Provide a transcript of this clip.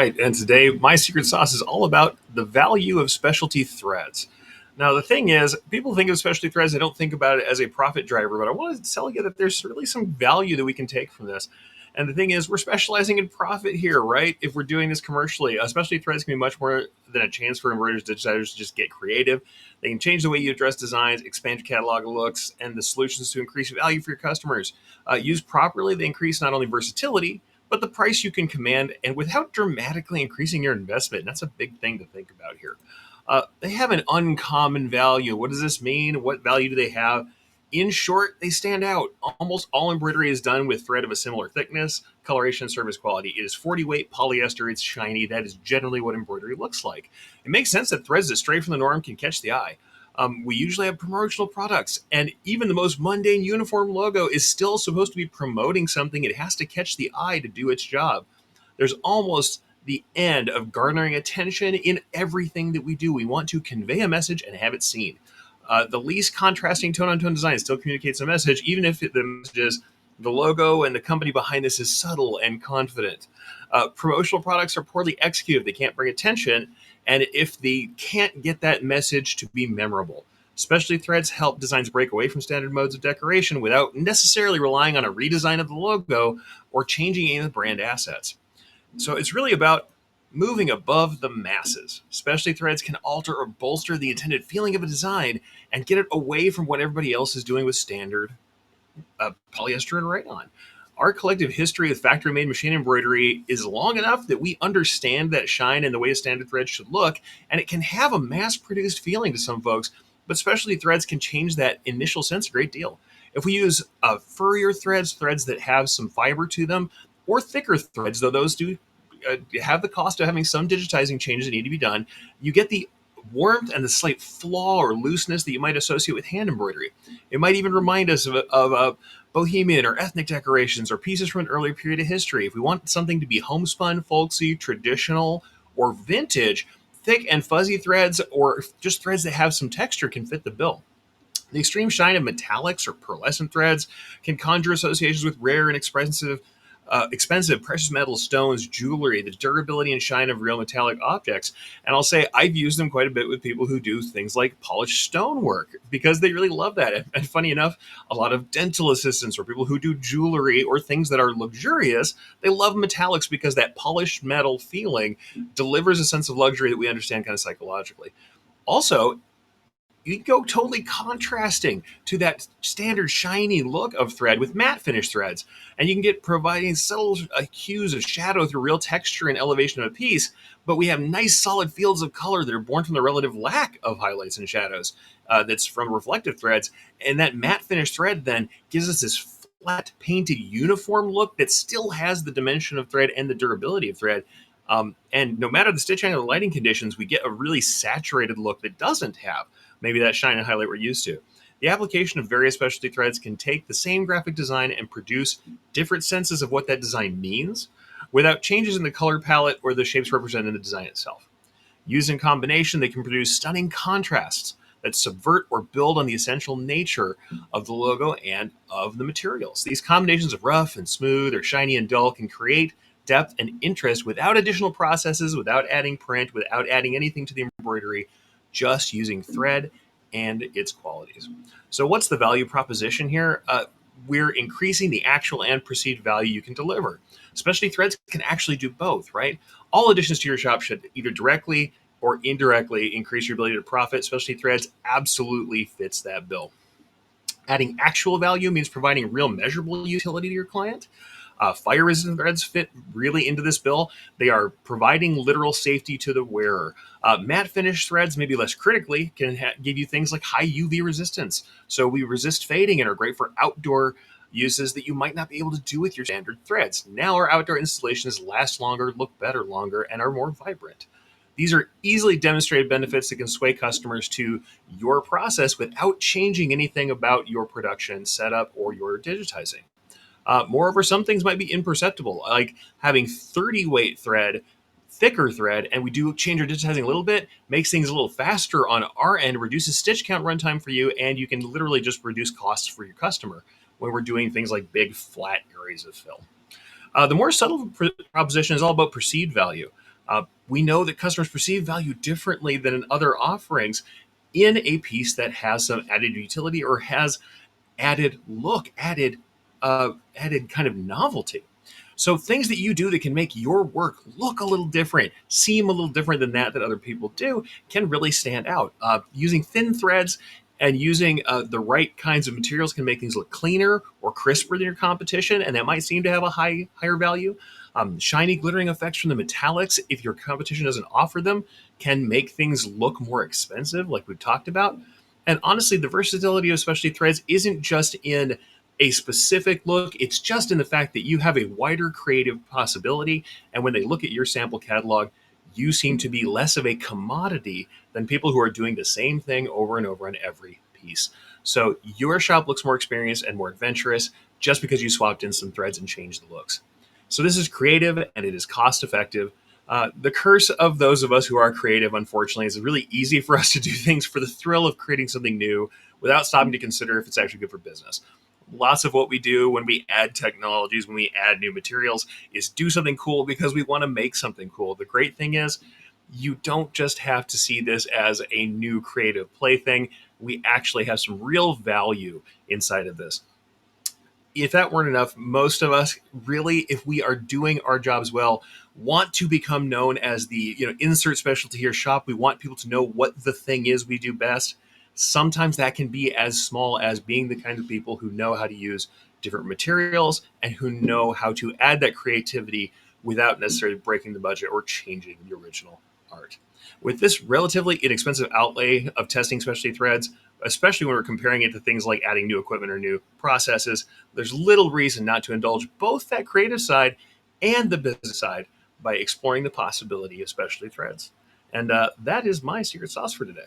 right, and today my secret sauce is all about the value of specialty threads. Now, the thing is, people think of specialty threads, they don't think about it as a profit driver, but I want to tell you that there's really some value that we can take from this. And the thing is, we're specializing in profit here, right? If we're doing this commercially, specialty threads can be much more than a chance for embroiderers, designers to just get creative. They can change the way you address designs, expand your catalog of looks, and the solutions to increase value for your customers. Used properly, they increase not only versatility, but the price you can command and without dramatically increasing your investment. And that's a big thing to think about here. They have an uncommon value. What does this mean? What value do they have? In short, they stand out. Almost all embroidery is done with thread of a similar thickness, coloration, and service quality. It is 40 weight polyester. It's shiny. That is generally what embroidery looks like. It makes sense that threads that stray from the norm can catch the eye. We usually have promotional products, and even the most mundane uniform logo is still supposed to be promoting something. It has to catch the eye to do its job. There's almost the end of garnering attention in everything that we do. We want to convey a message and have it seen. The least contrasting tone-on-tone design still communicates a message, even if the message is the logo and the company behind this is subtle and confident. Promotional products are poorly executed. They can't bring attention, and if they can't get that message to be memorable. Specialty threads help designs break away from standard modes of decoration without necessarily relying on a redesign of the logo or changing any of the brand assets. So it's really about moving above the masses. Specialty threads can alter or bolster the intended feeling of a design and get it away from what everybody else is doing with standard polyester and rayon. Our collective history of factory-made machine embroidery is long enough that we understand that shine and the way a standard thread should look, and it can have a mass-produced feeling to some folks, but specialty threads can change that initial sense a great deal. If we use furrier threads, threads that have some fiber to them, or thicker threads, though those do have the cost of having some digitizing changes that need to be done, you get the warmth and the slight flaw or looseness that you might associate with hand embroidery. It might even remind us of bohemian or ethnic decorations or pieces from an earlier period of history. If we want something to be homespun, folksy, traditional, or vintage, thick and fuzzy threads or just threads that have some texture can fit the bill. The extreme shine of metallics or pearlescent threads can conjure associations with rare and expensive precious metals, stones, jewelry, the durability and shine of real metallic objects. And I'll say I've used them quite a bit with people who do things like polished stonework because they really love that. And funny enough, a lot of dental assistants or people who do jewelry or things that are luxurious, they love metallics because that polished metal feeling delivers a sense of luxury that we understand kind of psychologically. Also, you can go totally contrasting to that standard shiny look of thread with matte finish threads. And you can get providing subtle hues of shadow through real texture and elevation of a piece, but we have nice solid fields of color that are born from the relative lack of highlights and shadows that's from reflective threads. And that matte finish thread then gives us this flat painted uniform look that still has the dimension of thread and the durability of thread. And no matter the stitching or the lighting conditions, we get a really saturated look that doesn't have maybe that shine and highlight we're used to. The application of various specialty threads can take the same graphic design and produce different senses of what that design means without changes in the color palette or the shapes represented in the design itself. Used in combination, they can produce stunning contrasts that subvert or build on the essential nature of the logo and of the materials. These combinations of rough and smooth or shiny and dull can create depth and interest without additional processes, without adding print, without adding anything to the embroidery, just using thread and its qualities. So what's the value proposition here? We're increasing the actual and perceived value you can deliver. Specialty threads can actually do both, right? All additions to your shop should either directly or indirectly increase your ability to profit. Specialty threads absolutely fits that bill. Adding actual value means providing real measurable utility to your client. Fire resistant threads fit really into this bill. They are providing literal safety to the wearer. Matte finish threads, maybe less critically, can give you things like high UV resistance. So we resist fading and are great for outdoor uses that you might not be able to do with your standard threads. Now our outdoor installations last longer, look better longer, and are more vibrant. These are easily demonstrated benefits that can sway customers to your process without changing anything about your production setup or your digitizing. Moreover, some things might be imperceptible, like having 30 weight thread, thicker thread, and we do change our digitizing a little bit, makes things a little faster on our end, reduces stitch count runtime for you, and you can literally just reduce costs for your customer when we're doing things like big flat areas of fill. The more subtle proposition is all about perceived value. We know that customers perceive value differently than in other offerings in a piece that has some added utility or has added look, added kind of novelty. So things that you do that can make your work look a little different, seem a little different than that other people do, can really stand out. Using thin threads and using the right kinds of materials can make things look cleaner or crisper than your competition, and that might seem to have a higher value. Shiny glittering effects from the metallics, if your competition doesn't offer them, can make things look more expensive, like we've talked about. And honestly, the versatility of specialty threads isn't just in a specific look, it's just in the fact that you have a wider creative possibility. And when they look at your sample catalog, you seem to be less of a commodity than people who are doing the same thing over and over on every piece. So your shop looks more experienced and more adventurous just because you swapped in some threads and changed the looks. So this is creative and it is cost effective. The curse of those of us who are creative, unfortunately, is it's really easy for us to do things for the thrill of creating something new without stopping to consider if it's actually good for business. Lots of what we do when we add technologies, when we add new materials, is do something cool because we want to make something cool. The great thing is, you don't just have to see this as a new creative plaything. We actually have some real value inside of this. If that weren't enough, most of us really, if we are doing our jobs well, want to become known as the insert specialty here shop. We want people to know what the thing is we do best. Sometimes that can be as small as being the kind of people who know how to use different materials and who know how to add that creativity without necessarily breaking the budget or changing the original art. With this relatively inexpensive outlay of testing specialty threads, especially when we're comparing it to things like adding new equipment or new processes, there's little reason not to indulge both that creative side and the business side by exploring the possibility of specialty threads. And that is my secret sauce for today.